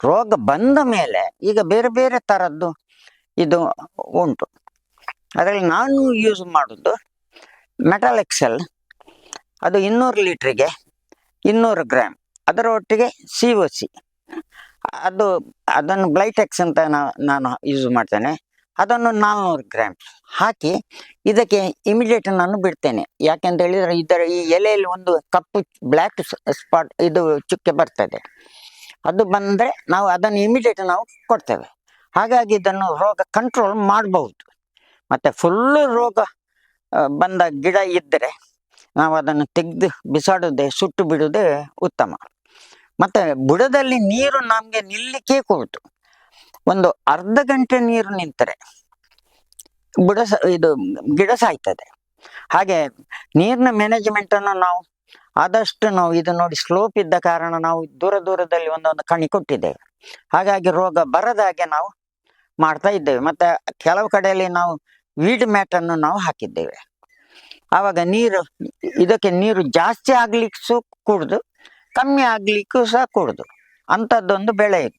ರೋಗ ಬಂದ ಮೇಲೆ ಈಗ ಬೇರೆ ಬೇರೆ ಥರದ್ದು ಇದು ಉಂಟು. ಅದರಲ್ಲಿ ನಾನು ಯೂಸ್ ಮಾಡೋದು ಮೆಟಲ್ ಎಕ್ಸೆಲ್, ಅದು 200 ಲೀಟ್ರಿಗೆ 200 ಗ್ರಾಮ್, ಅದರ ಒಟ್ಟಿಗೆ COC, ಅದನ್ನು ಬ್ಲೈಟೆಕ್ಸ್ ಅಂತ ನಾನು ಯೂಸ್ ಮಾಡ್ತೇನೆ, ಅದನ್ನು 400 ಗ್ರಾಮ್ ಹಾಕಿ ಇದಕ್ಕೆ ಇಮಿಡಿಯೇಟ್ ನಾನು ಬಿಡ್ತೇನೆ. ಯಾಕೆಂತ ಹೇಳಿದರೆ ಇದರ ಈ ಎಲೆಯಲ್ಲಿ ಒಂದು ಕಪ್ಪು ಬ್ಲ್ಯಾಕ್ ಸ್ಪಾಟ್ ಇದು ಚುಕ್ಕೆ ಬರ್ತದೆ, ಅದು ಬಂದರೆ ನಾವು ಅದನ್ನು ಇಮಿಡಿಯೇಟ್ ನಾವು ಕೊಡ್ತೇವೆ. ಹಾಗಾಗಿ ಇದನ್ನು ರೋಗ ಕಂಟ್ರೋಲ್ ಮಾಡಬಹುದು. ಮತ್ತು ಫುಲ್ಲು ರೋಗ ಬಂದ ಗಿಡ ಇದ್ದರೆ ನಾವು ಅದನ್ನು ತೆಗೆದು ಬಿಸಾಡೋದೇ, ಸುಟ್ಟು ಬಿಡೋದೇ ಉತ್ತಮ. ಮತ್ತು ಬುಡದಲ್ಲಿ ನೀರು ನಮಗೆ ನಿಲ್ಲಕ್ಕೆ ಕೊಡ್ತು. ಒಂದು ಅರ್ಧ ಗಂಟೆ ನೀರು ನಿಂತರೆ ಇದು ಗಿಡ ಸಾಯ್ತದೆ. ಹಾಗೆ ನೀರಿನ ಮ್ಯಾನೇಜ್ಮೆಂಟನ್ನು ನಾವು ಆದಷ್ಟು ನಾವು ಇದು ನೋಡಿ ಸ್ಲೋಪ್ ಇದ್ದ ಕಾರಣ ನಾವು ದೂರದಲ್ಲಿ ಒಂದೊಂದು ಕಣಿ ಕೊಟ್ಟಿದ್ದೇವೆ. ಹಾಗಾಗಿ ರೋಗ ಬರದಾಗೆ ನಾವು ಮಾಡ್ತಾ ಇದ್ದೇವೆ. ಮತ್ತು ಕೆಲವು ಕಡೆಯಲ್ಲಿ ನಾವು ವೀಡ್ ಮ್ಯಾಟನ್ನು ನಾವು ಹಾಕಿದ್ದೇವೆ. ಆವಾಗ ಇದಕ್ಕೆ ನೀರು ಜಾಸ್ತಿ ಆಗ್ಲಿಕ್ಕೂ ಕೂಡುದು, ಕಮ್ಮಿ ಆಗ್ಲಿಕ್ಕೂ ಸಹ ಕೂಡುದು, ಅಂಥದ್ದೊಂದು ಬೆಳೆ ಇತ್ತು.